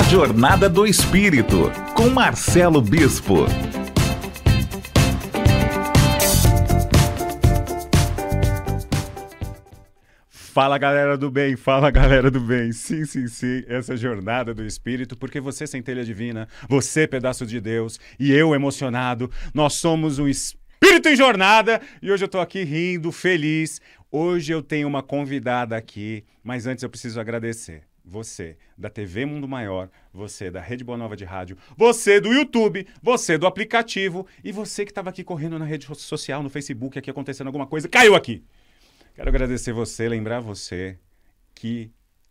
Jornada do Espírito, com Marcelo Bispo. Fala galera do bem, fala galera do bem. Sim, essa é a Jornada do Espírito, porque você centelha divina, você pedaço de Deus e eu emocionado, nós somos um espírito em jornada e hoje eu tô aqui rindo, feliz. Hoje eu tenho uma convidada aqui, mas antes eu preciso agradecer. Você da TV Mundo Maior, você da Rede Boa Nova de Rádio, você do YouTube, você do aplicativo e você que estava aqui correndo na rede social, no Facebook, aqui acontecendo alguma coisa, caiu aqui. Quero agradecer você, lembrar você que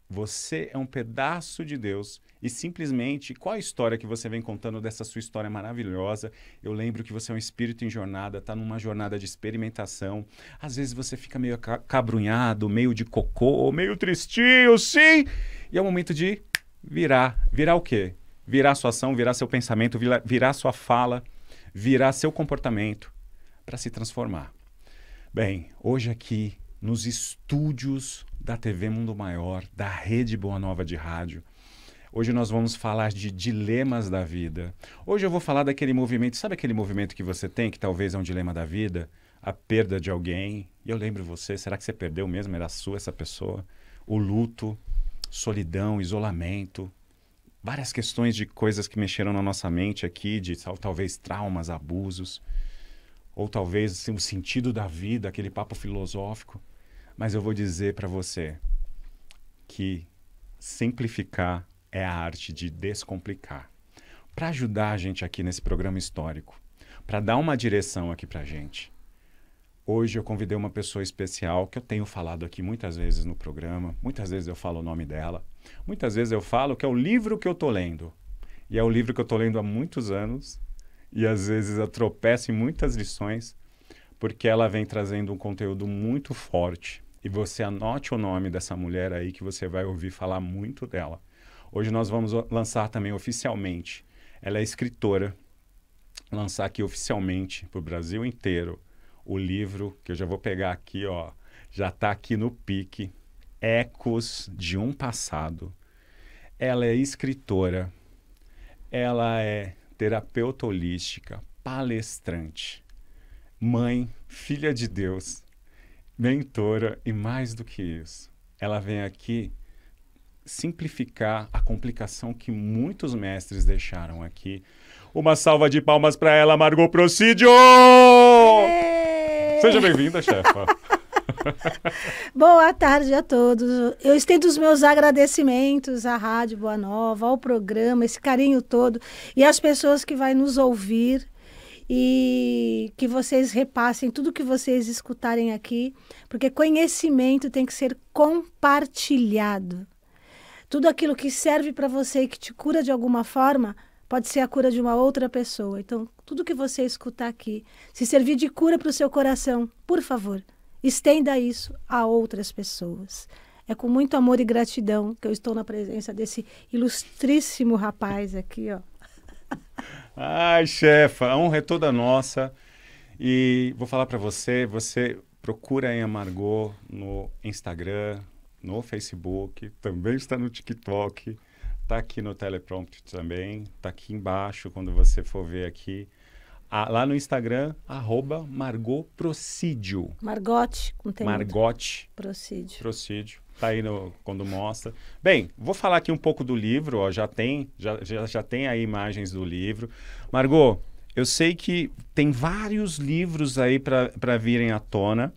você é um pedaço de Deus e simplesmente qual a história que você vem contando dessa sua história maravilhosa. Eu lembro que você é um espírito em jornada, está numa jornada de experimentação. Às vezes você fica meio cabrunhado, meio de cocô, meio tristinho, sim. E é o momento de virar. Virar o quê? Virar sua ação, virar seu pensamento, virar sua fala, virar seu comportamento para se transformar. Bem, hoje aqui nos estúdios da TV Mundo Maior, da Rede Boa Nova de Rádio. Hoje nós vamos falar de dilemas da vida. Hoje eu vou falar daquele movimento, sabe aquele movimento que você tem, que talvez é um dilema da vida? A perda de alguém. E eu lembro você, será que você perdeu mesmo? Era sua essa pessoa? O luto, solidão, isolamento. Várias questões de coisas que mexeram na nossa mente aqui, de talvez traumas, abusos. Ou talvez assim, o sentido da vida, aquele papo filosófico. Mas eu vou dizer para você que simplificar é a arte de descomplicar. Para ajudar a gente aqui nesse programa histórico, para dar uma direção aqui para a gente. Hoje eu convidei uma pessoa especial que eu tenho falado aqui muitas vezes no programa. Muitas vezes eu falo o nome dela. Muitas vezes eu falo que é o livro que eu estou lendo. E é o livro que eu estou lendo há muitos anos. E às vezes eu tropeço em muitas lições, porque ela vem trazendo um conteúdo muito forte. E você anote o nome dessa mulher aí que você vai ouvir falar muito dela. Hoje nós vamos lançar também oficialmente. Ela é escritora. Lançar aqui oficialmente para o Brasil inteiro o livro, que eu já vou pegar aqui, ó. Já está aqui no pique. Ecos de um Passado. Ela é escritora. Ela é terapeuta holística, palestrante, mãe, filha de Deus, mentora e mais do que isso. Ela vem aqui simplificar a complicação que muitos mestres deixaram aqui. Uma salva de palmas para ela, Margot Procídio! Seja bem-vinda, chefa. Boa tarde a todos. Eu estendo os meus agradecimentos à Rádio Boa Nova, ao programa, esse carinho todo e às pessoas que vão nos ouvir e que vocês repassem tudo que vocês escutarem aqui, porque conhecimento tem que ser compartilhado. Tudo aquilo que serve para você e que te cura de alguma forma pode ser a cura de uma outra pessoa. Então, tudo que você escutar aqui, se servir de cura para o seu coração, por favor, estenda isso a outras pessoas. É com muito amor e gratidão que eu estou na presença desse ilustríssimo rapaz aqui, ó. Ai, chefa, a honra é toda nossa. E vou falar para você, você procura aí a Margot no Instagram, no Facebook, também está no TikTok, está aqui no teleprompter também, está aqui embaixo quando você for ver aqui. Lá no Instagram, @Margot Procídio. Margote, com tem Margote Procídio. Tá aí quando mostra. Bem, vou falar aqui um pouco do livro, ó, já tem aí imagens do livro. Margot, eu sei que tem vários livros aí para virem à tona.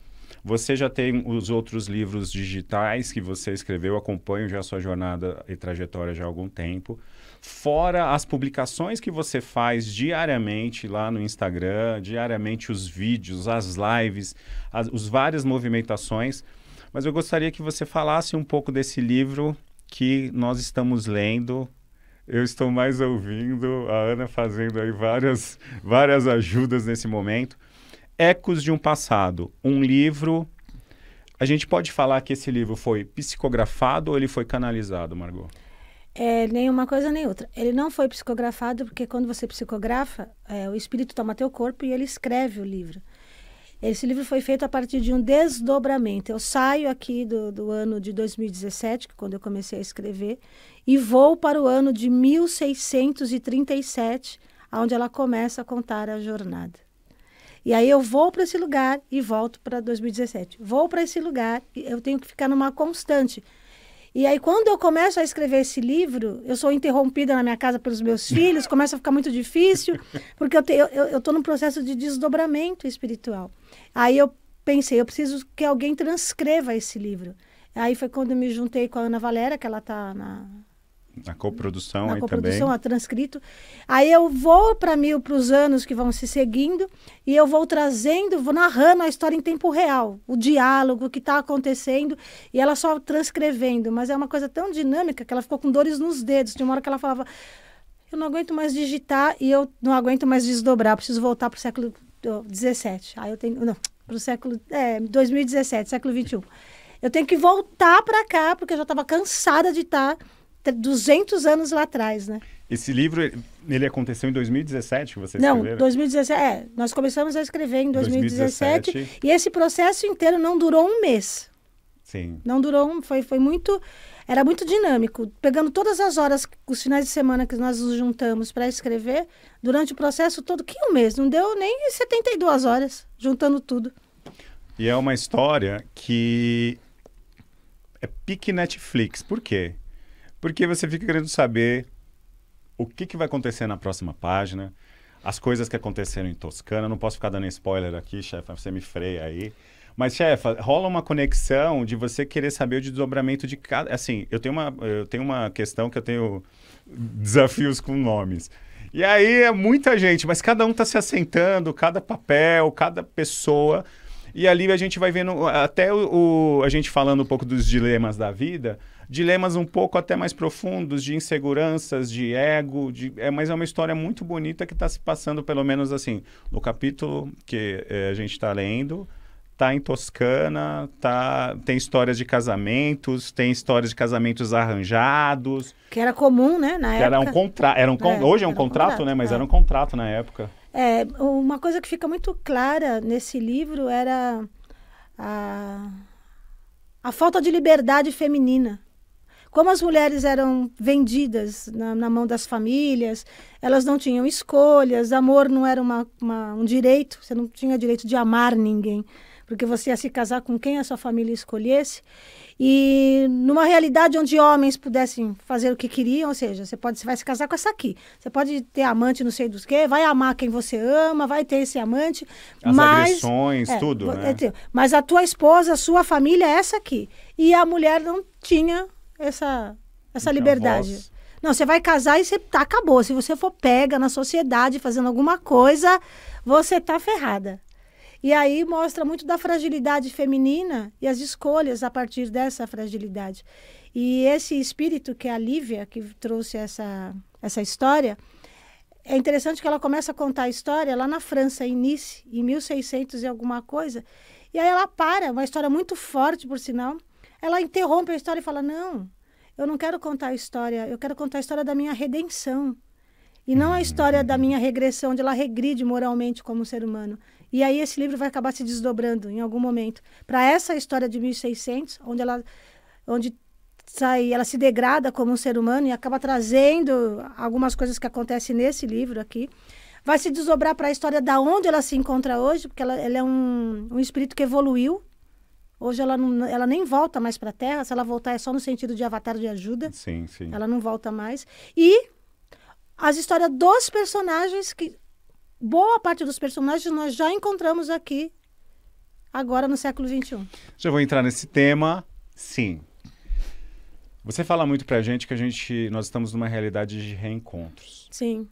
Você já tem os outros livros digitais que você escreveu, acompanho já a sua jornada e trajetória já há algum tempo. Fora as publicações que você faz diariamente lá no Instagram, diariamente os vídeos, as lives, as várias movimentações. Mas eu gostaria que você falasse um pouco desse livro que nós estamos lendo. Eu estou mais ouvindo, a Ana fazendo aí várias ajudas nesse momento. Ecos de um Passado, um livro. A gente pode falar que esse livro foi psicografado ou ele foi canalizado, Margot? Nem uma coisa nem outra. Ele não foi psicografado porque quando você psicografa, o espírito toma teu corpo e ele escreve o livro. Esse livro foi feito a partir de um desdobramento. Eu saio aqui do ano de 2017, que é quando eu comecei a escrever, e vou para o ano de 1637, onde ela começa a contar a jornada. E aí eu vou para esse lugar e volto para 2017. Vou para esse lugar e eu tenho que ficar numa constante. E aí, quando eu começo a escrever esse livro, eu sou interrompida na minha casa pelos meus filhos, começa a ficar muito difícil, porque eu estou num processo de desdobramento espiritual. Aí eu pensei, eu preciso que alguém transcreva esse livro. Aí foi quando eu me juntei com a Ana Valéria, que ela está A coprodução na aí coprodução, também. a transcrito. Aí eu vou para os anos que vão se seguindo e eu vou trazendo, vou narrando a história em tempo real, o diálogo, o que está acontecendo, e ela só transcrevendo. Mas é uma coisa tão dinâmica que ela ficou com dores nos dedos. Tinha uma hora que ela falava, eu não aguento mais digitar e eu não aguento mais desdobrar, preciso voltar para o século XVII. Aí eu tenho, não, para o século 2017, século XXI. Eu tenho que voltar para cá, porque eu já estava cansada de estar 200 anos lá atrás, né? Esse livro, ele aconteceu em 2017, que vocês Não, escreveram? 2017, nós começamos a escrever em 2017 2017. e esse processo inteiro não durou um mês. Sim. Não durou, foi muito, era muito dinâmico. Pegando todas as horas, os finais de semana que nós nos juntamos para escrever, durante o processo todo, que um mês, não deu nem 72 horas, juntando tudo. E é uma história que é pique Netflix. Por quê? Porque você fica querendo saber o que vai acontecer na próxima página, as coisas que aconteceram em Toscana. Não posso ficar dando spoiler aqui, chefe, você me freia aí. Mas, chefa, rola uma conexão de você querer saber o desdobramento de cada... Assim, eu tenho uma questão que eu tenho desafios com nomes. E aí é muita gente, mas cada um está se assentando, cada papel, cada pessoa. E ali a gente vai vendo, até a gente falando um pouco dos dilemas da vida, dilemas um pouco até mais profundos, de inseguranças, de ego, mas é uma história muito bonita que está se passando, pelo menos assim, no capítulo que a gente está lendo, está em Toscana, tem histórias de casamentos, tem histórias de casamentos arranjados. Que era comum, né, na época. Era um contrato, hoje é um contrato, né, mas era um contrato na época. Uma coisa que fica muito clara nesse livro era a falta de liberdade feminina. Como as mulheres eram vendidas na mão das famílias, elas não tinham escolhas, amor não era um direito, você não tinha direito de amar ninguém, porque você ia se casar com quem a sua família escolhesse. E numa realidade onde homens pudessem fazer o que queriam, ou seja, você vai se casar com essa aqui, você pode ter amante não sei dos quê, vai amar quem você ama, vai ter esse amante. As agressões, tudo, né? Mas a tua esposa, a sua família é essa aqui. E a mulher não tinha essa liberdade. Voz. Não, você vai casar e acabou. Se você for pega na sociedade fazendo alguma coisa, você tá ferrada. E aí mostra muito da fragilidade feminina e as escolhas a partir dessa fragilidade. E esse espírito que é a Lívia, que trouxe essa história, é interessante que ela começa a contar a história lá na França, em Nice, em 1600 e alguma coisa. E aí ela uma história muito forte, por sinal. Ela interrompe a história e fala, não, eu não quero contar a história, eu quero contar a história da minha redenção. E não a história da minha regressão, onde ela regride moralmente como ser humano. E aí esse livro vai acabar se desdobrando em algum momento para essa história de 1600, onde ela se degrada como um ser humano e acaba trazendo algumas coisas que acontecem nesse livro aqui. Vai se desdobrar para a história da onde ela se encontra hoje, porque ela é um espírito que evoluiu. Hoje ela nem volta mais para a Terra, se ela voltar é só no sentido de avatar de ajuda. Sim, sim. Ela não volta mais. E as histórias dos personagens, que boa parte dos personagens nós já encontramos aqui, agora no século XXI. Já vou entrar nesse tema, sim. Você fala muito pra gente que nós estamos numa realidade de reencontros. Sim.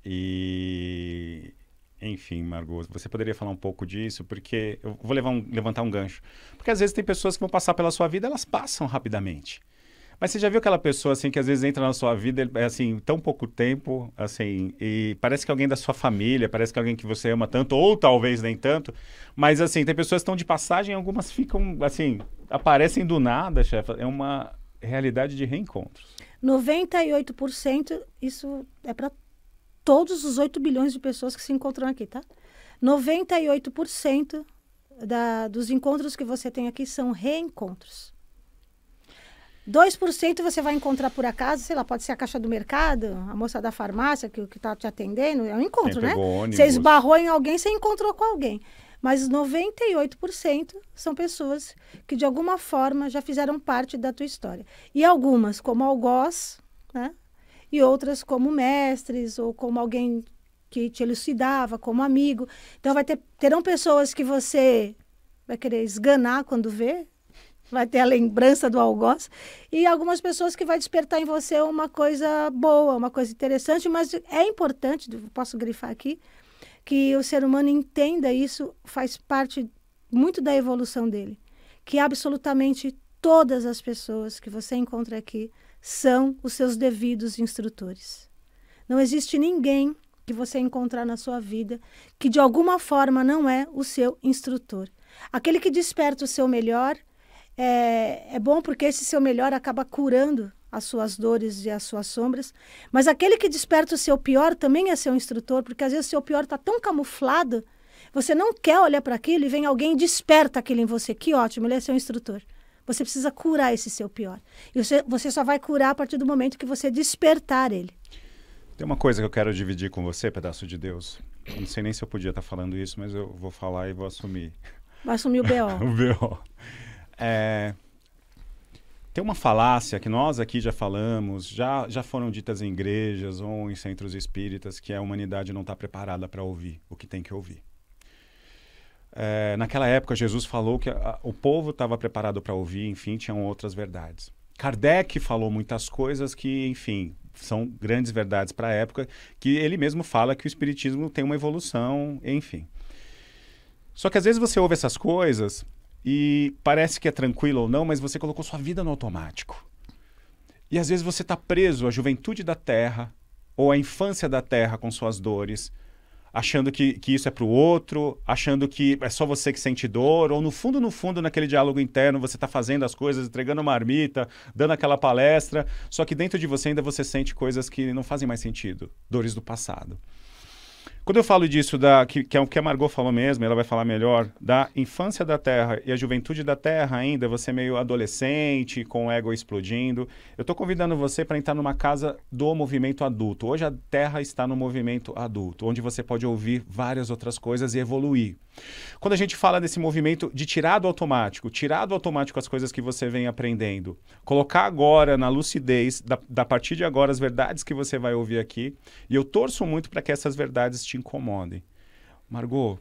E... Enfim, Margot, você poderia falar um pouco disso? Porque eu vou levantar um gancho. Porque às vezes tem pessoas que vão passar pela sua vida, elas passam rapidamente. Mas você já viu aquela pessoa, assim, que às vezes entra na sua vida, assim, tão pouco tempo, assim, e parece que alguém da sua família, parece que alguém que você ama tanto, ou talvez nem tanto, mas, assim, tem pessoas que estão de passagem, algumas ficam, assim, aparecem do nada, chefe. É uma realidade de reencontros. 98%, isso é para todos os 8 bilhões de pessoas que se encontram aqui, tá? 98% dos encontros que você tem aqui são reencontros. 2% você vai encontrar por acaso, sei lá, pode ser a caixa do mercado, a moça da farmácia que está te atendendo, é um encontro, né? Você esbarrou em alguém, você encontrou com alguém. Mas 98% são pessoas que, de alguma forma, já fizeram parte da tua história. E algumas, como algoz, né? E outras como mestres, ou como alguém que te elucidava, como amigo. Então, terão pessoas que você vai querer esganar quando vê, vai ter a lembrança do algoz, e algumas pessoas que vai despertar em você uma coisa boa, uma coisa interessante, mas é importante, posso grifar aqui, que o ser humano entenda isso, faz parte muito da evolução dele, que absolutamente todas as pessoas que você encontra aqui são os seus devidos instrutores. Não existe ninguém que você encontrar na sua vida que de alguma forma não é o seu instrutor. Aquele que desperta o seu melhor é bom porque esse seu melhor acaba curando as suas dores e as suas sombras, mas aquele que desperta o seu pior também é seu instrutor, porque às vezes o seu pior está tão camuflado, você não quer olhar para aquilo e vem alguém e desperta aquilo em você. Que ótimo, ele é seu instrutor. Você precisa curar esse seu pior. E você só vai curar a partir do momento que você despertar ele. Tem uma coisa que eu quero dividir com você, pedaço de Deus. Eu não sei nem se eu podia estar falando isso, mas eu vou falar e vou assumir. Vai assumir o B.O. O B.O. Tem uma falácia que nós aqui já falamos, já foram ditas em igrejas ou em centros espíritas, que a humanidade não está preparada para ouvir o que tem que ouvir. Naquela época, Jesus falou que o povo estava preparado para ouvir, enfim, tinham outras verdades. Kardec falou muitas coisas que, enfim, são grandes verdades para a época, que ele mesmo fala que o espiritismo tem uma evolução, enfim. Só que às vezes você ouve essas coisas e parece que é tranquilo ou não, mas você colocou sua vida no automático. E às vezes você está preso à juventude da Terra ou à infância da Terra com suas dores, achando que isso é para o outro, achando que é só você que sente dor, ou no fundo, naquele diálogo interno, você está fazendo as coisas, entregando uma marmita, dando aquela palestra, só que dentro de você ainda você sente coisas que não fazem mais sentido, dores do passado. Quando eu falo disso, que é o que a Margot falou mesmo, ela vai falar melhor, da infância da Terra e a juventude da Terra ainda, você meio adolescente, com o ego explodindo, eu estou convidando você para entrar numa casa do movimento adulto. Hoje a Terra está no movimento adulto, onde você pode ouvir várias outras coisas e evoluir. Quando a gente fala desse movimento de tirar do automático as coisas que você vem aprendendo, colocar agora na lucidez, da partir de agora, as verdades que você vai ouvir aqui, e eu torço muito para que essas verdades te incomodem. Margot,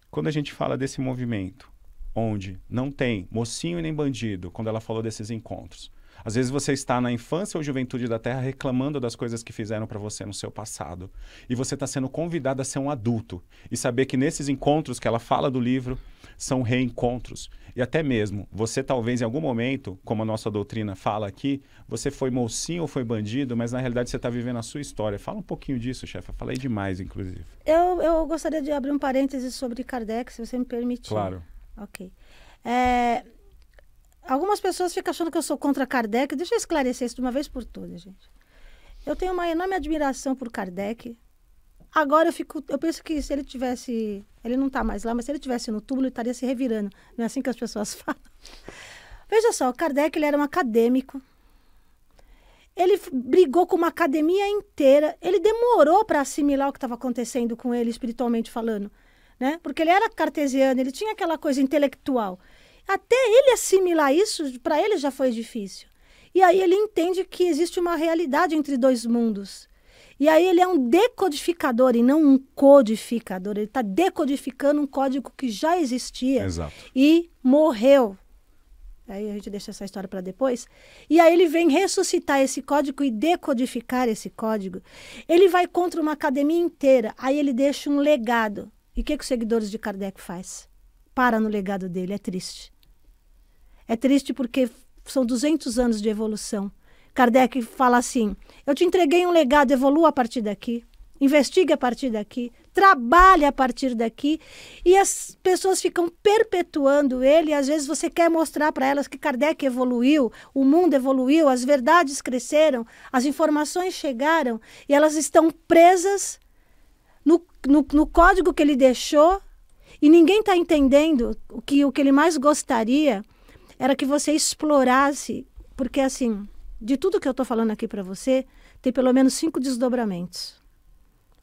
quando a gente fala desse movimento, onde não tem mocinho e nem bandido, quando ela falou desses encontros, às vezes você está na infância ou juventude da Terra reclamando das coisas que fizeram para você no seu passado. E você está sendo convidado a ser um adulto. E saber que nesses encontros que ela fala do livro, são reencontros. E até mesmo, você talvez em algum momento, como a nossa doutrina fala aqui, você foi mocinho ou foi bandido, mas na realidade você está vivendo a sua história. Fala um pouquinho disso, chefe. Falei demais, inclusive. Eu gostaria de abrir um parênteses sobre Kardec, se você me permitir. Claro. Ok. Algumas pessoas ficam achando que eu sou contra Kardec. Deixa eu esclarecer isso de uma vez por todas, gente. Eu tenho uma enorme admiração por Kardec. Agora eu penso que se ele tivesse... Ele não está mais lá, mas se ele estivesse no túmulo, ele estaria se revirando. Não é assim que as pessoas falam? Veja só, o Kardec ele era um acadêmico. Ele brigou com uma academia inteira. Ele demorou para assimilar o que estava acontecendo com ele, espiritualmente falando, né? Porque ele era cartesiano, ele tinha aquela coisa intelectual. Até ele assimilar isso, para ele já foi difícil. E aí ele entende que existe uma realidade entre dois mundos. E aí ele é um decodificador e não um codificador. Ele está decodificando um código que já existia. Exato. E morreu. Aí a gente deixa essa história para depois. E aí ele vem ressuscitar esse código e decodificar esse código. Ele vai contra uma academia inteira. Aí ele deixa um legado. E o que os seguidores de Kardec faz? Para no legado dele. É triste. É triste porque são 200 anos de evolução. Kardec fala assim, eu te entreguei um legado, evolua a partir daqui, investigue a partir daqui, trabalhe a partir daqui, e as pessoas ficam perpetuando ele, e às vezes você quer mostrar para elas que Kardec evoluiu, o mundo evoluiu, as verdades cresceram, as informações chegaram, e elas estão presas no código que ele deixou, E ninguém está entendendo o que ele mais gostaria era que você explorasse, porque assim, de tudo que eu estou falando aqui para você, tem pelo menos 5 desdobramentos.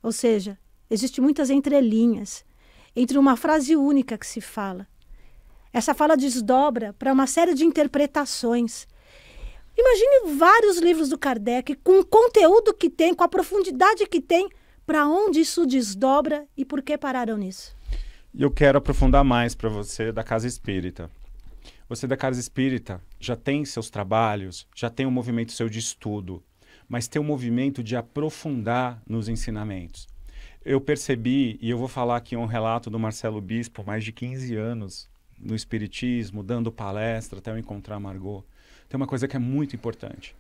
Ou seja, existem muitas entrelinhas entre uma frase única que se fala. Essa fala desdobra para uma série de interpretações. Imagine vários livros do Kardec, com o conteúdo que tem, com a profundidade que tem, para onde isso desdobra e por que pararam nisso. E eu quero aprofundar mais para você da Casa Espírita. Você da Casa Espírita já tem seus trabalhos, já tem um movimento seu de estudo, mas tem um movimento de aprofundar nos ensinamentos. Eu percebi, e eu vou falar aqui um relato do Marcelo Bispo, mais de 15 anos no Espiritismo, dando palestra até eu encontrar a Margot. Tem uma coisa que é muito importante.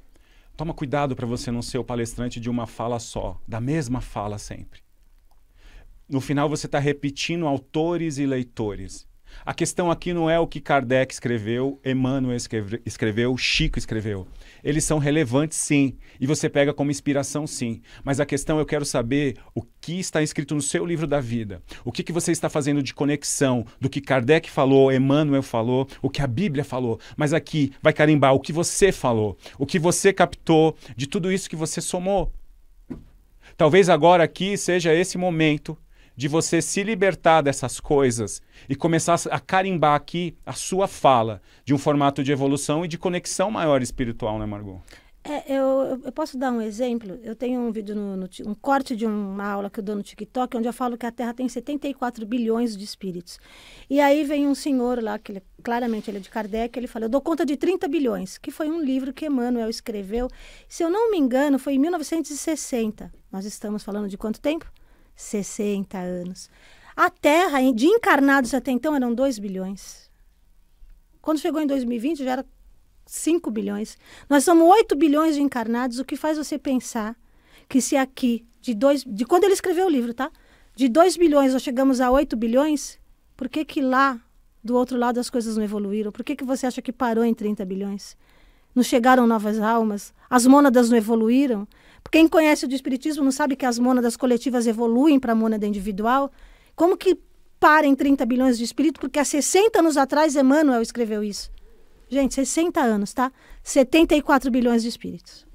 Toma cuidado para você não ser o palestrante de uma fala só, da mesma fala sempre. No final você está repetindo autores e leitores. A questão aqui não é o que Kardec escreveu, Emmanuel escreveu, Chico escreveu. Eles são relevantes, sim, e você pega como inspiração, sim. Mas a questão, eu quero saber o que está escrito no seu livro da vida. O que você está fazendo de conexão do que Kardec falou, Emmanuel falou, o que a Bíblia falou. Mas aqui vai carimbar o que você falou, o que você captou de tudo isso que você somou. Talvez agora aqui seja esse momento de você se libertar dessas coisas e começar a carimbar aqui a sua fala de um formato de evolução e de conexão maior espiritual, né, Margot? Eu posso dar um exemplo? Eu tenho um vídeo, um corte de uma aula que eu dou no TikTok, onde eu falo que a Terra tem 74 bilhões de espíritos. E aí vem um senhor lá, que claramente ele é de Kardec, ele fala, eu dou conta de 30 bilhões, que foi um livro que Emmanuel escreveu. Se eu não me engano, foi em 1960. Nós estamos falando de quanto tempo? 60 anos. A Terra, de encarnados até então, eram 2 bilhões. Quando chegou em 2020, já era 5 bilhões. Nós somos 8 bilhões de encarnados, o que faz você pensar que se aqui, de quando ele escreveu o livro, tá? De 2 bilhões nós chegamos a 8 bilhões, por que lá, do outro lado, as coisas não evoluíram? Por que você acha que parou em 30 bilhões? Não chegaram novas almas? As mônadas não evoluíram? Quem conhece o espiritismo não sabe que as mônadas coletivas evoluem para a mônada individual? Como que para em 30 bilhões de espíritos? Porque há 60 anos atrás Emmanuel escreveu isso. Gente, 60 anos, tá? 74 bilhões de espíritos.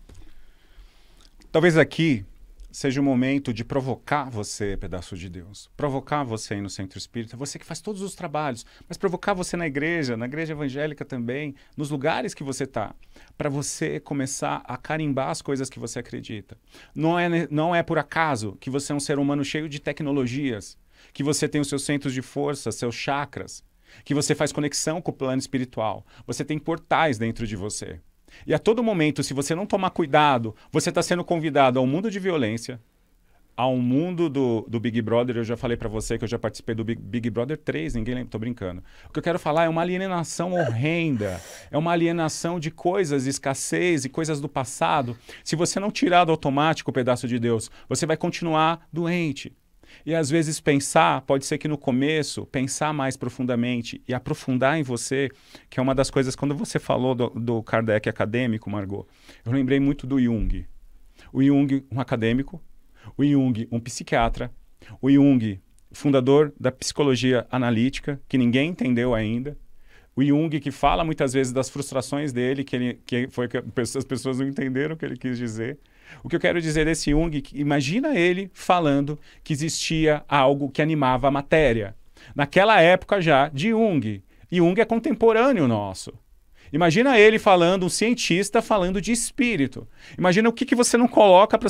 Talvez aqui seja o momento de provocar você, pedaço de Deus. Provocar você aí no Centro Espírita, você que faz todos os trabalhos, mas provocar você na igreja evangélica também, nos lugares que você está, para você começar a carimbar as coisas que você acredita. Não é por acaso que você é um ser humano cheio de tecnologias, que você tem os seus centros de força, seus chakras, que você faz conexão com o plano espiritual. Você tem portais dentro de você. E a todo momento, se você não tomar cuidado, você está sendo convidado ao mundo de violência, ao mundo do Big Brother. Eu já falei para você que eu já participei do Big Brother 3, ninguém lembra, tô brincando. O que eu quero falar é uma alienação horrenda, é uma alienação de coisas, de escassez e coisas do passado. Se você não tirar do automático o pedaço de Deus, você vai continuar doente. E às vezes pensar, pode ser que no começo, pensar mais profundamente e aprofundar em você, que é uma das coisas, quando você falou do Kardec acadêmico, Margot, eu lembrei muito do Jung. O Jung, um acadêmico, o Jung, um psiquiatra, o Jung, fundador da psicologia analítica, que ninguém entendeu ainda, o Jung que fala muitas vezes das frustrações dele, que as pessoas não entenderam o que ele quis dizer. O que eu quero dizer desse Jung, imagina ele falando que existia algo que animava a matéria. Naquela época já, de Jung. Jung é contemporâneo nosso. Imagina ele falando, um cientista falando de espírito. Imagina o que você não coloca para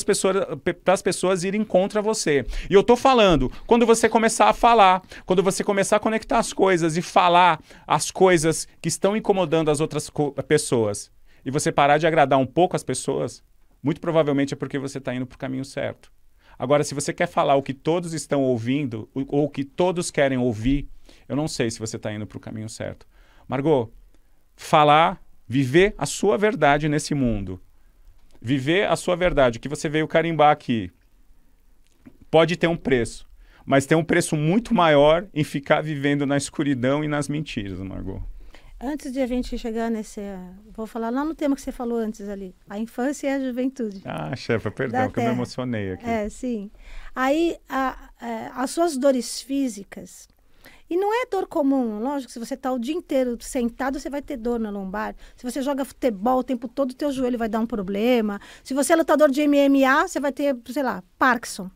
as pessoas irem contra você. E eu estou falando, quando você começar a falar, quando você começar a conectar as coisas e falar as coisas que estão incomodando as outras pessoas, e você parar de agradar um pouco as pessoas, muito provavelmente é porque você está indo para o caminho certo. Agora, se você quer falar o que todos estão ouvindo, ou o que todos querem ouvir, eu não sei se você está indo para o caminho certo. Margot, falar, viver a sua verdade nesse mundo. Viver a sua verdade, o que você veio carimbar aqui, pode ter um preço, mas tem um preço muito maior em ficar vivendo na escuridão e nas mentiras, Margot. Antes de a gente chegar nesse... Vou falar lá no tema que você falou antes ali. A infância e a juventude. Ah, chefa, perdão, que eu me emocionei aqui. Sim. Aí, as suas dores físicas, E não é dor comum, lógico, se você está o dia inteiro sentado, você vai ter dor na lombar. Se você joga futebol o tempo todo, o teu joelho vai dar um problema. Se você é lutador de MMA, você vai ter, sei lá, Parkinson.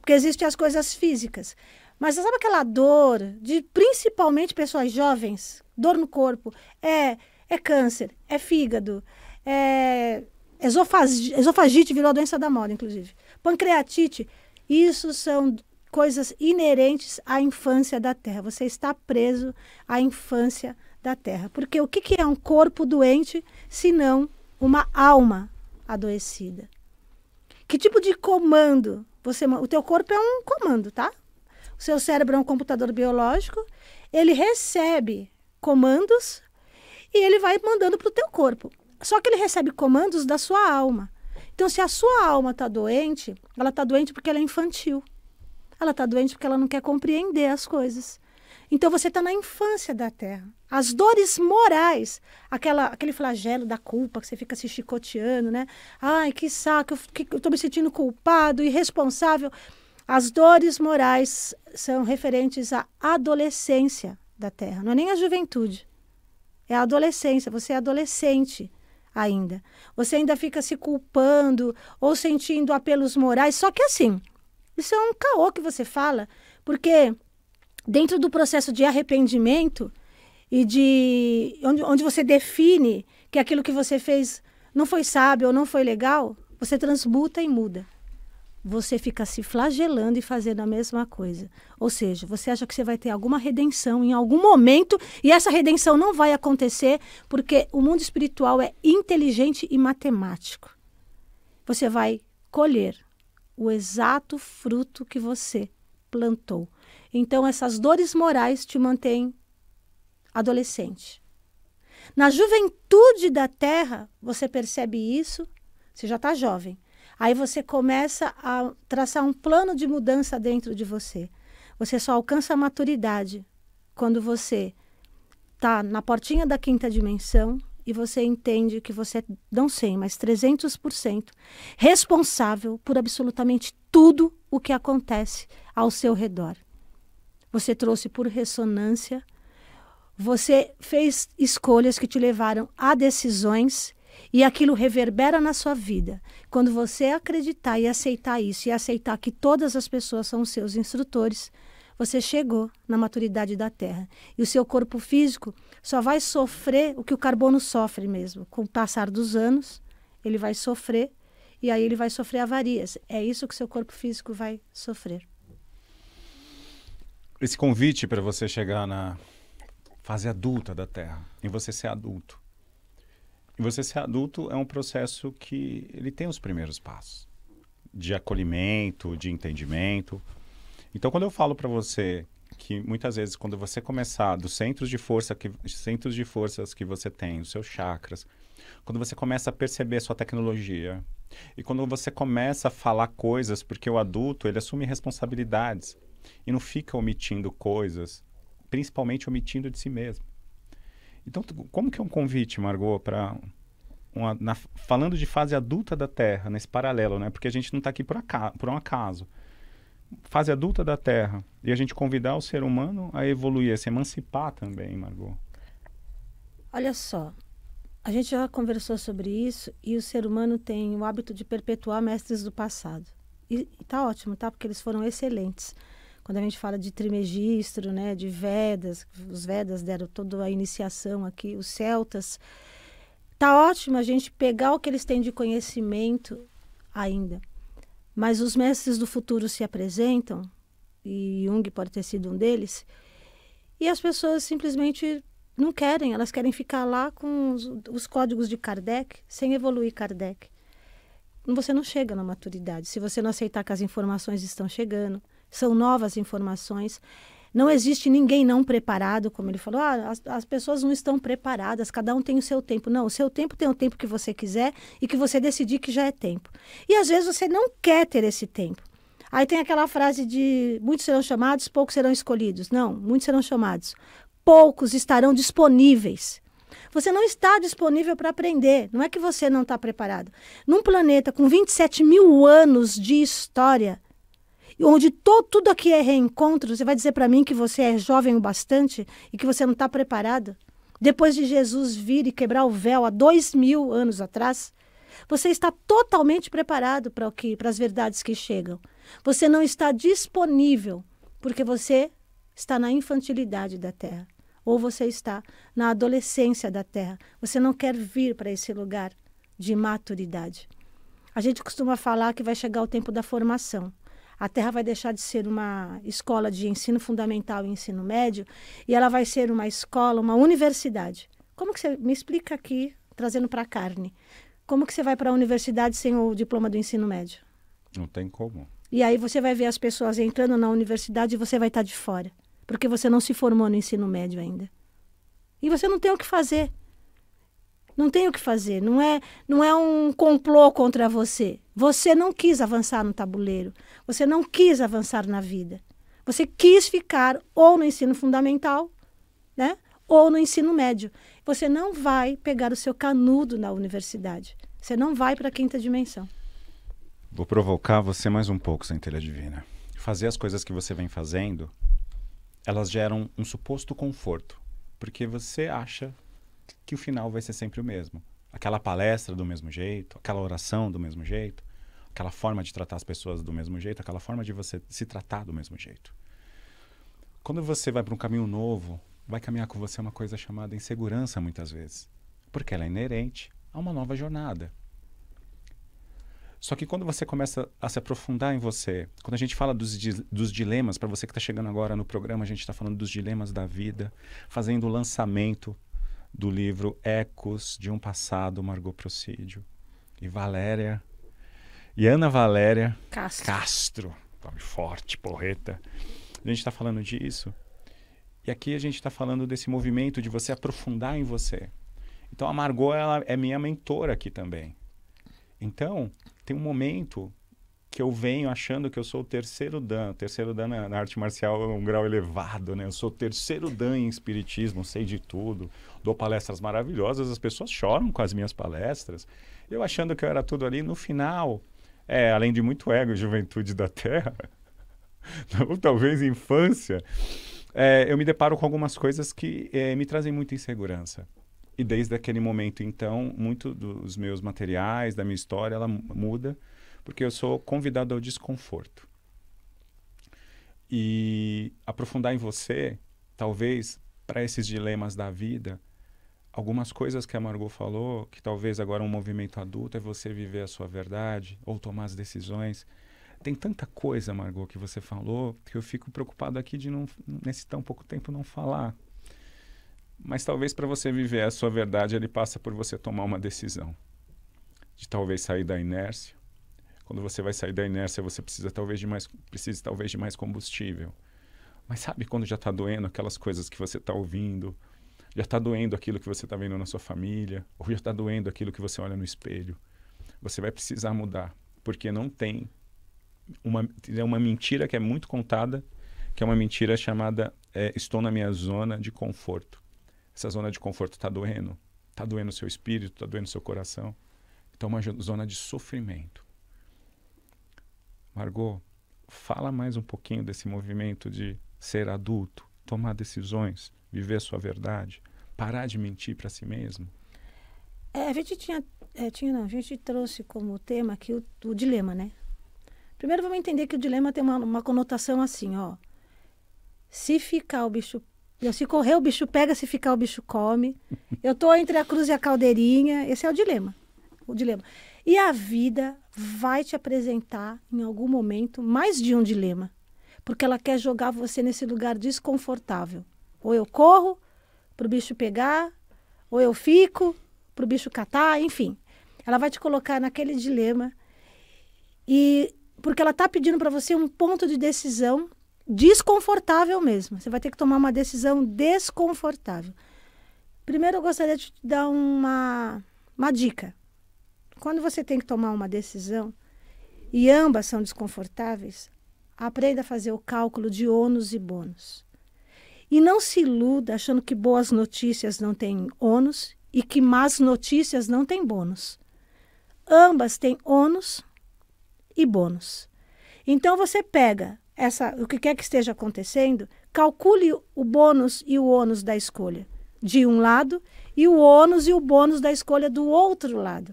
Porque existem as coisas físicas. Mas você sabe aquela dor de principalmente pessoas jovens? Dor no corpo. É câncer, é fígado, é esofagite, virou a doença da moda, inclusive. Pancreatite. Isso são coisas inerentes à infância da Terra. Você está preso à infância da Terra. Porque o que é um corpo doente, se não uma alma adoecida? Que tipo de comando o teu corpo é um comando, tá? O seu cérebro é um computador biológico, ele recebe comandos e ele vai mandando para o teu corpo. Só que ele recebe comandos da sua alma. Então, se a sua alma está doente, ela está doente porque ela é infantil. Ela está doente porque ela não quer compreender as coisas. Então, você está na infância da Terra. As dores morais, aquele flagelo da culpa, que você fica se chicoteando, né? Ai, que saco, eu estou me sentindo culpado, irresponsável. As dores morais são referentes à adolescência da Terra. Não é nem a juventude. É a adolescência. Você é adolescente ainda. Você ainda fica se culpando ou sentindo apelos morais. Só que assim, isso é um caô que você fala, porque dentro do processo de arrependimento e onde você define que aquilo que você fez não foi sábio ou não foi legal, você transmuta e muda. Você fica se flagelando e fazendo a mesma coisa. Ou seja, você acha que você vai ter alguma redenção em algum momento e essa redenção não vai acontecer porque o mundo espiritual é inteligente e matemático. Você vai colher o exato fruto que você plantou. Então, essas dores morais te mantêm adolescente. Na juventude da Terra, você percebe isso, você já está jovem. Aí você começa a traçar um plano de mudança dentro de você. Você só alcança a maturidade quando você está na portinha da 5ª dimensão e você entende que você é, não 100, mas 300% responsável por absolutamente tudo o que acontece ao seu redor. Você trouxe por ressonância, você fez escolhas que te levaram a decisões e aquilo reverbera na sua vida. Quando você acreditar e aceitar isso, e aceitar que todas as pessoas são os seus instrutores, você chegou na maturidade da Terra. E o seu corpo físico só vai sofrer o que o carbono sofre mesmo. Com o passar dos anos, ele vai sofrer, e aí ele vai sofrer avarias. É isso que o seu corpo físico vai sofrer. Esse convite para você chegar na fase adulta da Terra, em você ser adulto. E você ser adulto é um processo que ele tem os primeiros passos de acolhimento, de entendimento. Então, quando eu falo para você que muitas vezes quando você começar dos centros de forças que você tem, os seus chakras, quando você começa a perceber a sua tecnologia e quando você começa a falar coisas, porque o adulto ele assume responsabilidades e não fica omitindo coisas, principalmente omitindo de si mesmo. Então, como que é um convite, Margot, para falando de fase adulta da Terra, nesse paralelo, né? Porque a gente não está aqui por um acaso. Fase adulta da Terra, e a gente convidar o ser humano a evoluir, a se emancipar também, Margot. Olha só, a gente já conversou sobre isso e o ser humano tem o hábito de perpetuar mestres do passado. E tá ótimo, tá? Porque eles foram excelentes. Quando a gente fala de Trimegistro, né, de Vedas, os Vedas deram toda a iniciação aqui, os celtas. Tá ótimo a gente pegar o que eles têm de conhecimento ainda. Mas os mestres do futuro se apresentam, e Jung pode ter sido um deles, e as pessoas simplesmente não querem, elas querem ficar lá com os códigos de Kardec, sem evoluir Kardec. Você não chega na maturidade, se você não aceitar que as informações estão chegando. São novas informações. Não existe ninguém não preparado, como ele falou. As pessoas não estão preparadas, cada um tem o seu tempo. Não, o seu tempo tem o tempo que você quiser e que você decidir que já é tempo. E às vezes você não quer ter esse tempo. Aí tem aquela frase de muitos serão chamados, poucos serão escolhidos. Não, muitos serão chamados. Poucos estarão disponíveis. Você não está disponível para aprender. Não é que você não está preparado. Num planeta com 27 mil anos de história, e onde tudo aqui é reencontro, você vai dizer para mim que você é jovem o bastante e que você não está preparado? Depois de Jesus vir e quebrar o véu há 2000 anos atrás, você está totalmente preparado para as verdades que chegam. Você não está disponível porque você está na infantilidade da terra. Ou você está na adolescência da terra. Você não quer vir para esse lugar de maturidade. A gente costuma falar que vai chegar o tempo da formação. A terra vai deixar de ser uma escola de ensino fundamental e ensino médio e ela vai ser uma escola, uma universidade. Como que você me explica aqui, trazendo para a carne? Como que você vai para a universidade sem o diploma do ensino médio? Não tem como. E aí você vai ver as pessoas entrando na universidade e você vai estar de fora, porque você não se formou no ensino médio ainda. E você não tem o que fazer. Não tem o que fazer. Não é um complô contra você. Você não quis avançar no tabuleiro. Você não quis avançar na vida. Você quis ficar ou no ensino fundamental, né? Ou no ensino médio. Você não vai pegar o seu canudo na universidade. Você não vai para a quinta dimensão. Vou provocar você mais um pouco, Centelha Divina. Fazer as coisas que você vem fazendo, elas geram um suposto conforto. Porque você acha que o final vai ser sempre o mesmo. Aquela palestra do mesmo jeito, aquela oração do mesmo jeito, aquela forma de tratar as pessoas do mesmo jeito, aquela forma de você se tratar do mesmo jeito. Quando você vai para um caminho novo, vai caminhar com você uma coisa chamada insegurança muitas vezes, porque ela é inerente a uma nova jornada. Só que quando você começa a se aprofundar em você, quando a gente fala dos dilemas, para você que está chegando agora no programa, a gente está falando dos dilemas da vida, fazendo o lançamento do livro Ecos de um Passado, Margot Procídio. E Ana Valéria Castro, nome forte, porreta. A gente está falando disso. E aqui a gente está falando desse movimento de você aprofundar em você. Então a Margot, ela é minha mentora aqui também. Então, tem um momento que eu venho achando que eu sou o terceiro Dan. O terceiro Dan na arte marcial é um grau elevado, né? Eu sou o terceiro Dan em espiritismo, sei de tudo. Dou palestras maravilhosas, as pessoas choram com as minhas palestras. Eu achando que eu era tudo ali, no final, além de muito ego e juventude da terra, ou talvez infância, eu me deparo com algumas coisas que me trazem muita insegurança. E desde aquele momento, então, muito dos meus materiais, da minha história, ela muda, porque eu sou convidado ao desconforto. E aprofundar em você, talvez, para esses dilemas da vida, algumas coisas que a Margot falou, que talvez agora um movimento adulto é você viver a sua verdade, ou tomar as decisões. Tem tanta coisa, Margot, que você falou, que eu fico preocupado aqui de, nesse tão pouco tempo, não falar. Mas talvez para você viver a sua verdade, ele passa por você tomar uma decisão. De talvez sair da inércia. Quando você vai sair da inércia, você precisa talvez de mais combustível. Mas sabe quando já está doendo aquelas coisas que você está ouvindo? Já está doendo aquilo que você está vendo na sua família? Ou já está doendo aquilo que você olha no espelho? Você vai precisar mudar. Porque não tem uma mentira que é muito contada, que é uma mentira chamada estou na minha zona de conforto. Essa zona de conforto está doendo o seu espírito, está doendo o seu coração. Então é uma zona de sofrimento. Margot, fala mais um pouquinho desse movimento de ser adulto, tomar decisões, viver a sua verdade, parar de mentir para si mesmo. A gente trouxe como tema aqui o dilema, né? Primeiro vamos entender que o dilema tem uma conotação assim, ó. Se ficar o bicho... Se correr o bicho pega, se ficar o bicho come. Eu tô entre a cruz e a caldeirinha. Esse é o dilema. E a vida vai te apresentar em algum momento mais de um dilema. Porque ela quer jogar você nesse lugar desconfortável. Ou eu corro pro bicho pegar, ou eu fico pro bicho catar, enfim. Ela vai te colocar naquele dilema. E porque ela tá pedindo para você um ponto de decisão desconfortável mesmo. Você vai ter que tomar uma decisão desconfortável. Primeiro, eu gostaria de te dar uma dica. Quando você tem que tomar uma decisão e ambas são desconfortáveis, aprenda a fazer o cálculo de ônus e bônus. E não se iluda achando que boas notícias não têm ônus e que más notícias não têm bônus. Ambas têm ônus e bônus. Então você pega o que quer que esteja acontecendo, calcule o bônus e o ônus da escolha de um lado e o ônus e o bônus da escolha do outro lado.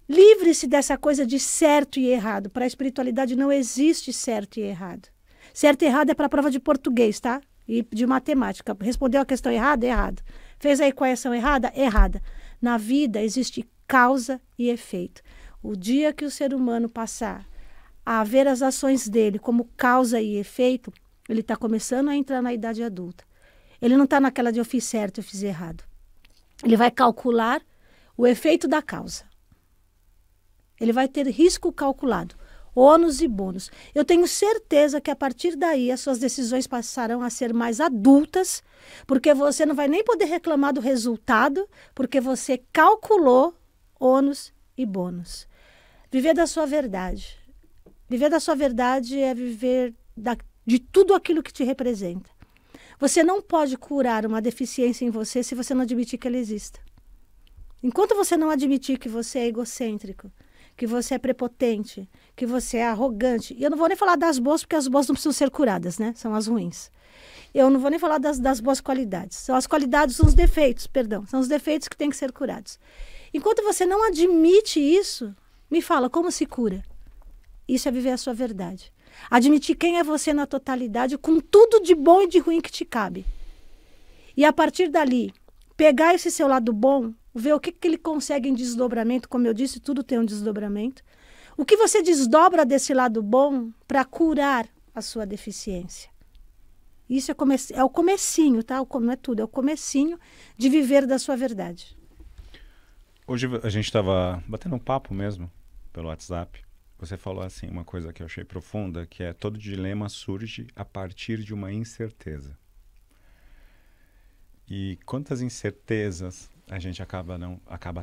Livre-se dessa coisa de certo e errado. Para a espiritualidade não existe certo e errado. Certo e errado é para a prova de português, tá? E de matemática. Respondeu a questão errada? Errado. Fez a equação errada? Errada. Na vida existe causa e efeito. O dia que o ser humano passar a ver as ações dele como causa e efeito, ele está começando a entrar na idade adulta. Ele não está naquela de eu fiz certo, eu fiz errado. Ele vai calcular o efeito da causa. Ele vai ter risco calculado, ônus e bônus. Eu tenho certeza que a partir daí as suas decisões passarão a ser mais adultas, porque você não vai nem poder reclamar do resultado, porque você calculou ônus e bônus. Viver da sua verdade. Viver da sua verdade é viver de tudo aquilo que te representa. Você não pode curar uma deficiência em você se você não admitir que ela exista. Enquanto você não admitir que você é egocêntrico, que você é prepotente, que você é arrogante, e eu não vou nem falar das boas, porque as boas não precisam ser curadas, né? São as ruins. Eu não vou nem falar das boas qualidades. São as qualidades, são os defeitos, perdão. São os defeitos que têm que ser curados. Enquanto você não admite isso, me fala, como se cura? Isso é viver a sua verdade. Admitir quem é você na totalidade, com tudo de bom e de ruim que te cabe. E a partir dali, pegar esse seu lado bom, ver o que ele consegue em desdobramento, como eu disse, tudo tem um desdobramento. O que você desdobra desse lado bom para curar a sua deficiência. Isso é o comecinho, tá? Não é tudo, é o comecinho de viver da sua verdade. Hoje a gente estava batendo um papo mesmo pelo WhatsApp. Você falou assim, uma coisa que eu achei profunda, que é todo dilema surge a partir de uma incerteza. E quantas incertezas a gente acaba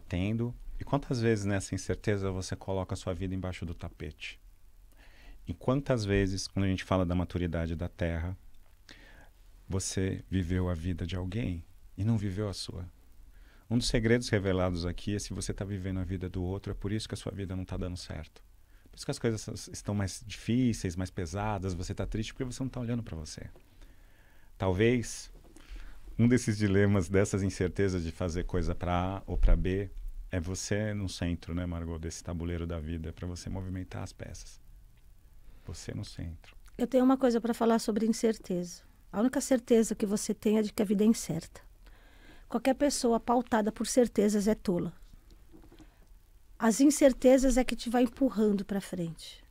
tendo, e quantas vezes nessa incerteza você coloca a sua vida embaixo do tapete? E quantas vezes, quando a gente fala da maturidade da Terra, você viveu a vida de alguém e não viveu a sua? Um dos segredos revelados aqui é se você está vivendo a vida do outro, é por isso que a sua vida não está dando certo. Por isso que as coisas estão mais difíceis, mais pesadas, você está triste porque você não está olhando para você. Talvez um desses dilemas, dessas incertezas de fazer coisa para A ou para B, é você no centro, né, Margot, desse tabuleiro da vida, para você movimentar as peças. Você no centro. Eu tenho uma coisa para falar sobre incerteza. A única certeza que você tem é de que a vida é incerta. Qualquer pessoa pautada por certezas é tola. As incertezas é que te vai empurrando para frente.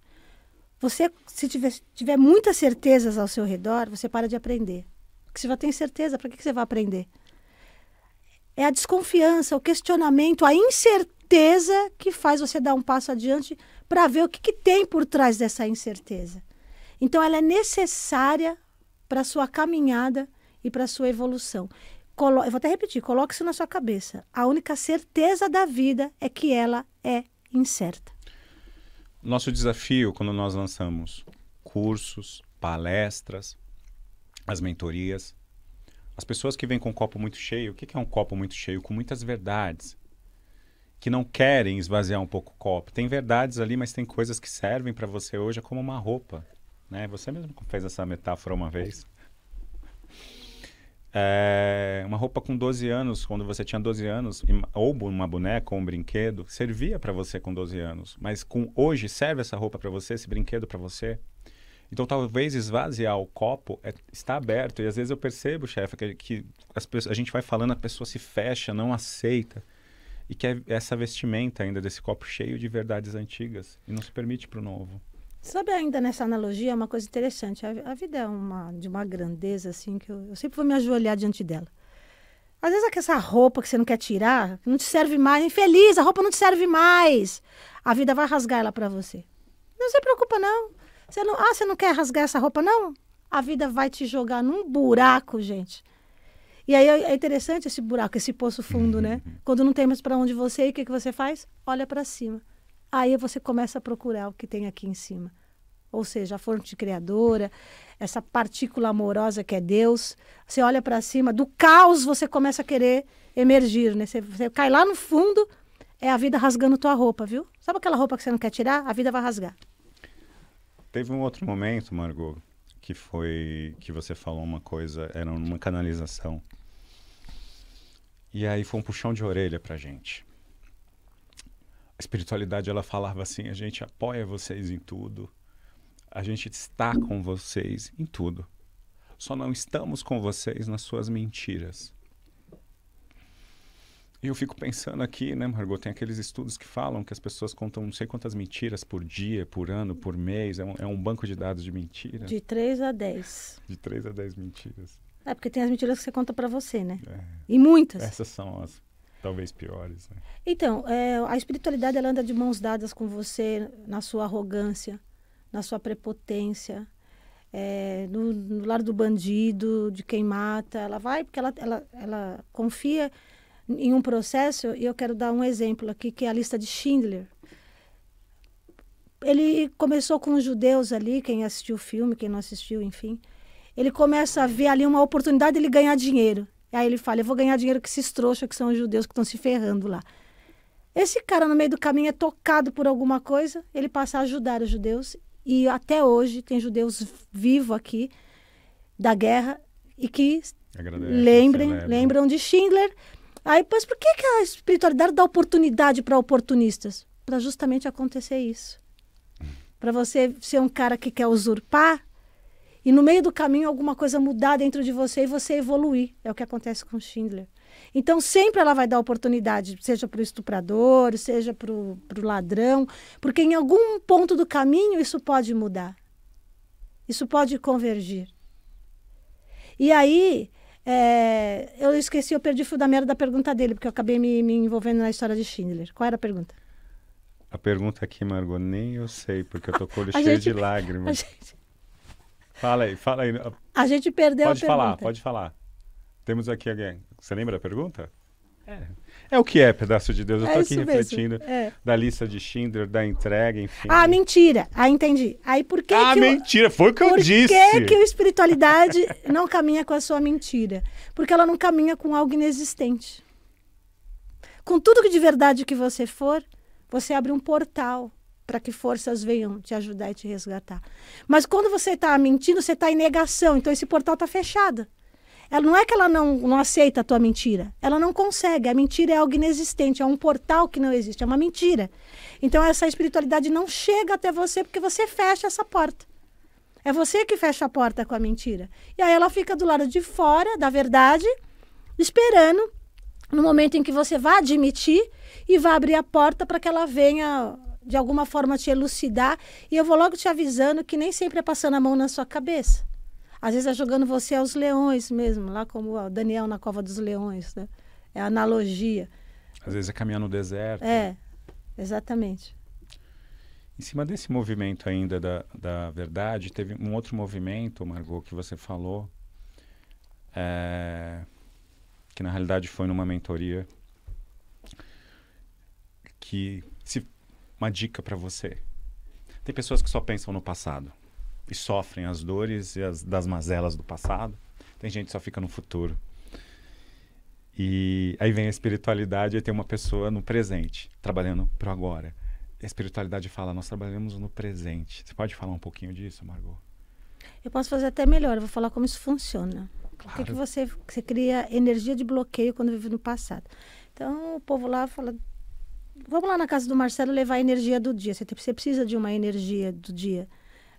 Você, se tiver muitas certezas ao seu redor, você para de aprender. Porque você já tem certeza, para que você vai aprender? É a desconfiança, o questionamento, a incerteza que faz você dar um passo adiante para ver o que tem por trás dessa incerteza. Então, ela é necessária para a sua caminhada e para a sua evolução. Eu vou até repetir, coloque isso na sua cabeça. A única certeza da vida é que ela é incerta. Nosso desafio, quando nós lançamos cursos, palestras, as mentorias, as pessoas que vêm com um copo muito cheio, o que é um copo muito cheio? Com muitas verdades, que não querem esvaziar um pouco o copo. Tem verdades ali, mas tem coisas que servem para você hoje como uma roupa, né? Você mesmo fez essa metáfora uma vez. Uma roupa com 12 anos, quando você tinha 12 anos, ou uma boneca ou um brinquedo, servia para você com 12 anos. Mas hoje serve essa roupa para você, esse brinquedo para você? Então, talvez esvaziar o copo está aberto. E às vezes eu percebo, chefe, que a gente vai falando, a pessoa se fecha, não aceita. E quer essa vestimenta ainda desse copo cheio de verdades antigas. E não se permite para o novo. Sabe, ainda nessa analogia, uma coisa interessante. A vida é de uma grandeza, assim, que eu sempre vou me ajoelhar diante dela. Às vezes essa roupa que você não quer tirar, não te serve mais. Infeliz, a roupa não te serve mais. A vida vai rasgar ela para você. Não se preocupa, não. Você não quer rasgar essa roupa, não? A vida vai te jogar num buraco, gente. E aí é interessante esse buraco, esse poço fundo, né? Quando não tem mais para onde você ir, o que você faz? Olha para cima. Aí você começa a procurar o que tem aqui em cima. Ou seja, a fonte criadora, essa partícula amorosa que é Deus. Você olha para cima, do caos você começa a querer emergir, né? Você cai lá no fundo, é a vida rasgando tua roupa, viu? Sabe aquela roupa que você não quer tirar? A vida vai rasgar. Teve um outro momento, Margot, que foi que você falou uma coisa, era uma canalização. E aí foi um puxão de orelha pra gente. A espiritualidade, ela falava assim, a gente apoia vocês em tudo, a gente está com vocês em tudo. Só não estamos com vocês nas suas mentiras. E eu fico pensando aqui, né, Margot, tem aqueles estudos que falam que as pessoas contam não sei quantas mentiras por dia, por ano, por mês. É um banco de dados de mentiras. De 3 a 10. De 3 a 10 mentiras. É, porque tem as mentiras que você conta pra você, né? É. E muitas. Essas são as talvez piores, né? Então, a espiritualidade, ela anda de mãos dadas com você na sua arrogância, na sua prepotência, no lado do bandido, de quem mata. Ela vai porque ela confia em um processo, e eu quero dar um exemplo aqui, que é a lista de Schindler. Ele começou com os judeus ali, quem assistiu o filme, quem não assistiu, enfim. Ele começa a ver ali uma oportunidade de ele ganhar dinheiro. Aí ele fala, eu vou ganhar dinheiro com esses trouxas que são os judeus que estão se ferrando lá. Esse cara, no meio do caminho, é tocado por alguma coisa, ele passa a ajudar os judeus, e até hoje tem judeus vivos aqui da guerra e que lembram de Schindler. Aí, pois por que a espiritualidade dá oportunidade para oportunistas? Para justamente acontecer isso. Para você ser um cara que quer usurpar e no meio do caminho alguma coisa mudar dentro de você e você evoluir. É o que acontece com Schindler. Então, sempre ela vai dar oportunidade, seja para o estuprador, seja para o ladrão, porque em algum ponto do caminho isso pode mudar. Isso pode convergir. E aí... eu perdi o fio da meada da pergunta dele, porque eu acabei me envolvendo na história de Schindler. Qual era a pergunta? A pergunta aqui, Margot, nem eu sei, porque eu tô com o olho cheio de lágrimas. Fala aí. A gente perdeu a pergunta. Pode falar. Temos aqui alguém. Você lembra da pergunta? É o que é pedaço de Deus? Eu tô aqui refletindo da lista de Schindler, da entrega, enfim. Ah, mentira. Entendi. Aí por que mentira, foi o que eu disse. Por que a espiritualidade não caminha com a sua mentira? Porque ela não caminha com algo inexistente. Com tudo que de verdade que você for, você abre um portal para que forças venham te ajudar e te resgatar. Mas quando você está mentindo, você está em negação. Então esse portal está fechado. Ela não é que ela não aceita a tua mentira. Ela não consegue. A mentira é algo inexistente. É um portal que não existe. É uma mentira. Então essa espiritualidade não chega até você porque você fecha essa porta. É você que fecha a porta com a mentira. E aí ela fica do lado de fora da verdade, esperando no momento em que você vai admitir e vai abrir a porta para que ela venha de alguma forma te elucidar. E eu vou logo te avisando que nem sempre é passando a mão na sua cabeça. Às vezes é jogando você aos leões mesmo, lá como o Daniel na cova dos leões, né? É a analogia. Às vezes é caminhar no deserto. Exatamente. Em cima desse movimento ainda da verdade, teve um outro movimento, Margot, que você falou, que na realidade foi numa mentoria, uma dica para você. Tem pessoas que só pensam no passado e sofrem as dores das mazelas do passado. Tem gente que só fica no futuro. E aí vem a espiritualidade e tem uma pessoa no presente, trabalhando pro agora. E a espiritualidade fala, nós trabalhamos no presente. Você pode falar um pouquinho disso, Margot? Eu posso fazer até melhor, eu vou falar como isso funciona. Claro. Por que você cria energia de bloqueio quando vive no passado? Então o povo lá fala, vamos lá na casa do Marcelo levar a energia do dia. Você precisa de uma energia do dia,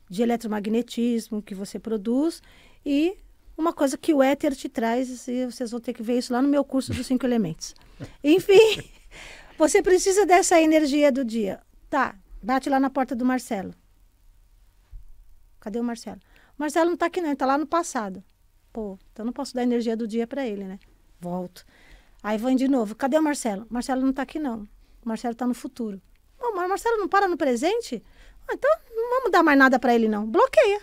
de eletromagnetismo que você produz e uma coisa que o éter te traz, e vocês vão ter que ver isso lá no meu curso dos 5 elementos. Enfim, você precisa dessa energia do dia. Tá, bate lá na porta do Marcelo. Cadê o Marcelo? O Marcelo não tá aqui não, ele tá lá no passado. Pô, então não posso dar energia do dia para ele, né? Volto. Aí vou de novo. Cadê o Marcelo? O Marcelo não tá aqui não. O Marcelo tá no futuro. Mas o Marcelo não para no presente? Então não vamos dar mais nada para ele não. Bloqueia.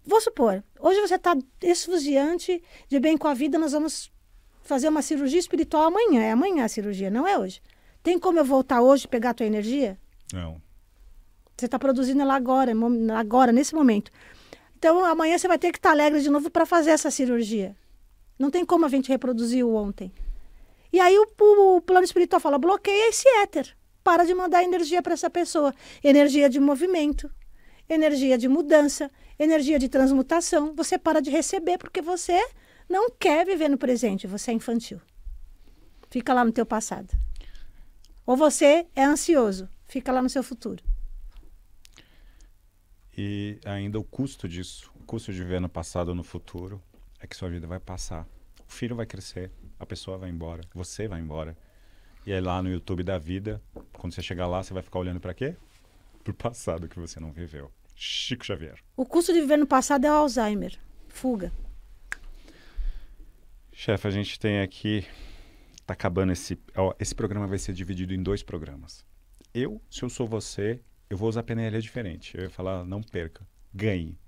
Vou supor, hoje você está esfuziante de bem com a vida, nós vamos fazer uma cirurgia espiritual amanhã. É amanhã a cirurgia, não é hoje. Tem como eu voltar hoje e pegar a tua energia? Não. Você está produzindo ela agora, nesse momento. Então amanhã você vai ter que estar alegre de novo para fazer essa cirurgia. Não tem como a gente reproduzir o ontem. E aí o plano espiritual fala, bloqueia esse éter. para de mandar energia para essa pessoa. Energia de movimento, energia de mudança, energia de transmutação. Você para de receber porque você não quer viver no presente, você é infantil. Fica lá no teu passado. Ou você é ansioso, fica lá no seu futuro. E ainda o custo disso, o custo de viver no passado ou no futuro, é que sua vida vai passar. O filho vai crescer, a pessoa vai embora, você vai embora. E aí lá no YouTube da vida, quando você chegar lá, você vai ficar olhando para quê? Pro passado que você não viveu. Chico Xavier. O custo de viver no passado é o Alzheimer. Fuga. Chefe, a gente tem aqui... Tá acabando esse programa vai ser dividido em 2 programas. Se eu sou você, eu vou usar PNL diferente. Eu ia falar, não perca. Ganhe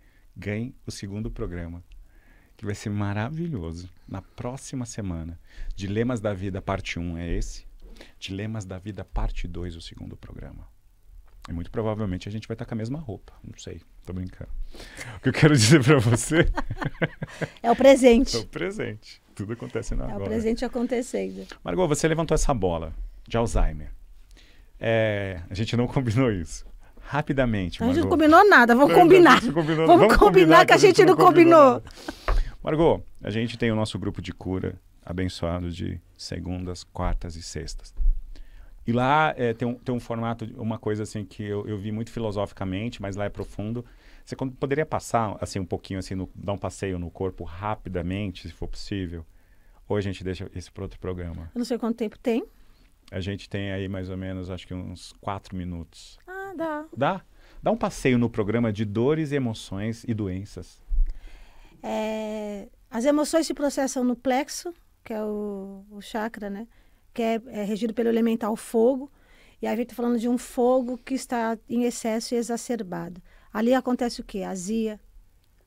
o 2º programa, que vai ser maravilhoso. Na próxima semana. Dilemas da Vida, parte 1 é esse. Dilemas da Vida, parte 2, o 2º programa. E muito provavelmente a gente vai estar com a mesma roupa. Não sei, tô brincando. O que eu quero dizer para você... É o presente. É o presente. Tudo acontece na agora. É o presente acontecendo. Margot, você levantou essa bola de Alzheimer. A gente não combinou isso. Rapidamente, Margot. A gente não combinou nada, vamos combinar. Vamos combinar que a gente não combinou. Margot, a gente tem o nosso grupo de cura abençoado de segundas, quartas e sextas. E lá tem um formato, uma coisa assim que eu vi muito filosoficamente, mas lá é profundo. Você poderia passar assim um pouquinho, assim, dar um passeio no corpo rapidamente, se for possível? Ou a gente deixa isso para outro programa? Eu não sei quanto tempo tem. A gente tem aí mais ou menos, acho que uns 4 minutos. Ah, dá. Dá? Dá um passeio no programa de dores, emoções e doenças. As emoções se processam no plexo, que é o chakra, né? Que é regido pelo elemental fogo. E aí a gente está falando de um fogo que está em excesso e exacerbado. Ali acontece o quê? Azia,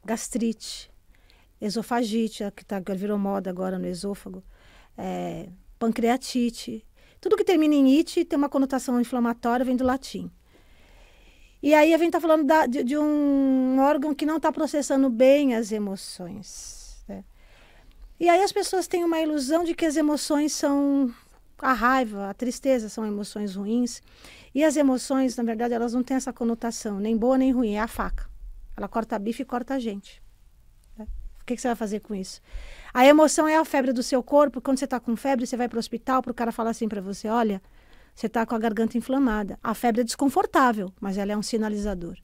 gastrite, esofagite, que virou moda agora no esôfago, pancreatite. Tudo que termina em ite tem uma conotação inflamatória, vem do latim. E aí a gente está falando de um órgão que não está processando bem as emoções, né? E aí as pessoas têm uma ilusão de que as emoções são... A raiva, a tristeza são emoções ruins. E as emoções, na verdade, elas não têm essa conotação, nem boa nem ruim, é a faca. Ela corta bife e corta a gente. Né? O que você vai fazer com isso? A emoção é a febre do seu corpo. Quando você está com febre, você vai para o hospital, para o cara falar assim para você, olha, você está com a garganta inflamada. A febre é desconfortável, mas ela é um sinalizador.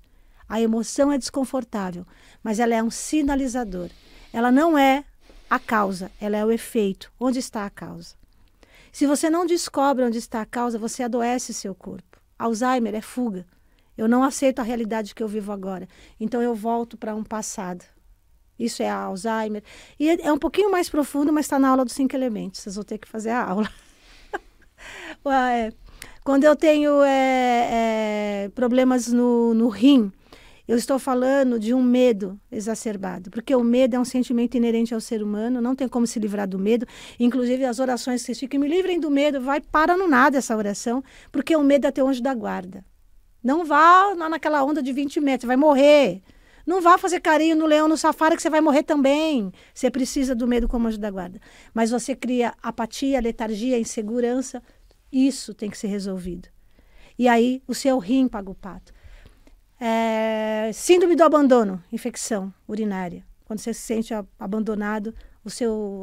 A emoção é desconfortável, mas ela é um sinalizador. Ela não é a causa, ela é o efeito. Onde está a causa? Se você não descobre onde está a causa, você adoece seu corpo. Alzheimer é fuga. Eu não aceito a realidade que eu vivo agora. Então eu volto para um passado. Isso é Alzheimer. E é um pouquinho mais profundo, mas está na aula dos 5 elementos. Vocês vão ter que fazer a aula. Quando eu tenho problemas no rim, eu estou falando de um medo exacerbado, porque o medo é um sentimento inerente ao ser humano, não tem como se livrar do medo. Inclusive, as orações que vocês ficam, me livrem do medo, para no nada essa oração, porque o medo é teu anjo da guarda. Não vá naquela onda de 20 metros, você vai morrer. Não vá fazer carinho no leão, no safari, que você vai morrer também. Você precisa do medo como anjo da guarda. Mas você cria apatia, letargia, insegurança. Isso tem que ser resolvido. E aí, o seu rim paga o pato. Síndrome do abandono, infecção urinária. Quando você se sente abandonado,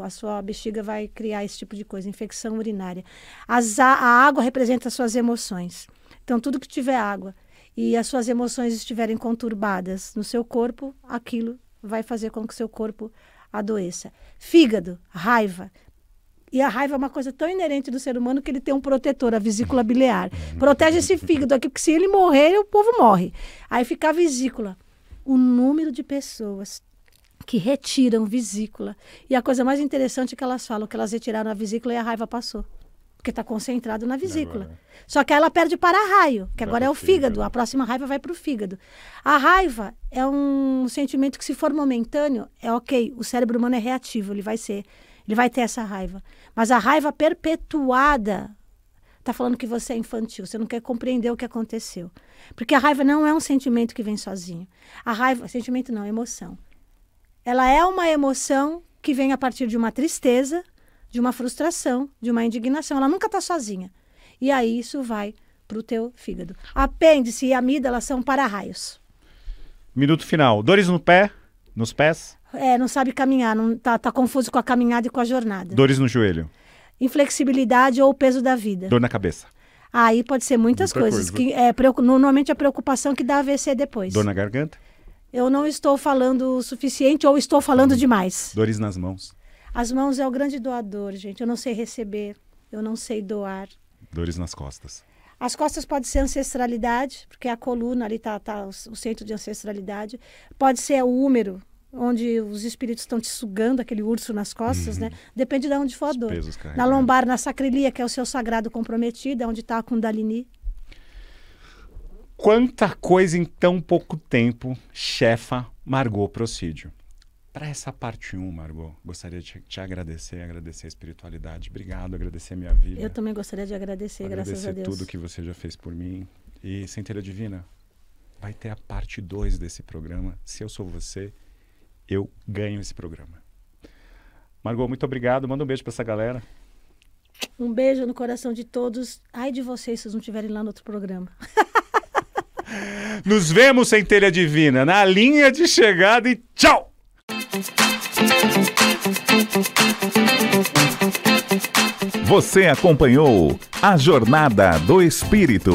a sua bexiga vai criar esse tipo de coisa, infecção urinária. A água representa as suas emoções. Então, tudo que tiver água e as suas emoções estiverem conturbadas no seu corpo, aquilo vai fazer com que o seu corpo adoeça. Fígado, raiva. E a raiva é uma coisa tão inerente do ser humano que ele tem um protetor, a vesícula biliar. Protege esse fígado aqui, porque se ele morrer, o povo morre. Aí fica a vesícula. O número de pessoas que retiram vesícula. E a coisa mais interessante é que elas falam que elas retiraram a vesícula e a raiva passou. Porque está concentrado na vesícula. Só que aí ela perde para-raio, que agora é o fígado. A próxima raiva vai para o fígado. A raiva é um sentimento que, se for momentâneo, é ok. O cérebro humano é reativo, ele vai ter essa raiva. Mas a raiva perpetuada está falando que você é infantil, você não quer compreender o que aconteceu. Porque a raiva não é um sentimento que vem sozinho. A raiva, sentimento não, emoção. Ela é uma emoção que vem a partir de uma tristeza, de uma frustração, de uma indignação. Ela nunca está sozinha. E aí isso vai para o teu fígado. Apêndice e amígdala são para-raios. Minuto final. Dores no pé, nos pés? Não sabe caminhar, tá confuso com a caminhada e com a jornada. Dores no joelho? Inflexibilidade ou o peso da vida. Dor na cabeça? Aí pode ser muitas coisas. Que normalmente a preocupação que dá AVC depois. Dor na garganta? Eu não estou falando o suficiente ou estou falando demais. Dores nas mãos? As mãos é o grande doador, gente. Eu não sei receber, eu não sei doar. Dores nas costas? As costas pode ser ancestralidade, porque a coluna ali tá o centro de ancestralidade. Pode ser o úmero, onde os espíritos estão te sugando, aquele urso nas costas, né? Depende de onde for a dor. Na lombar, na sacrilia, que é o seu sagrado comprometido, é onde está a Kundalini. Quanta coisa em tão pouco tempo, chefa Margot Procídio. Para essa parte 1, Margot, gostaria de te agradecer a espiritualidade. Obrigado, agradecer a minha vida. Eu também gostaria de agradecer, graças a Deus. Tudo que você já fez por mim. E Centelha Divina, vai ter a parte 2 desse programa. Se eu sou você, eu ganho esse programa. Margot, muito obrigado. Manda um beijo para essa galera. Um beijo no coração de todos. Ai de vocês, se vocês não estiverem lá no outro programa. Nos vemos, Centelha Divina, na linha de chegada e tchau! Você acompanhou a Jornada do Espírito.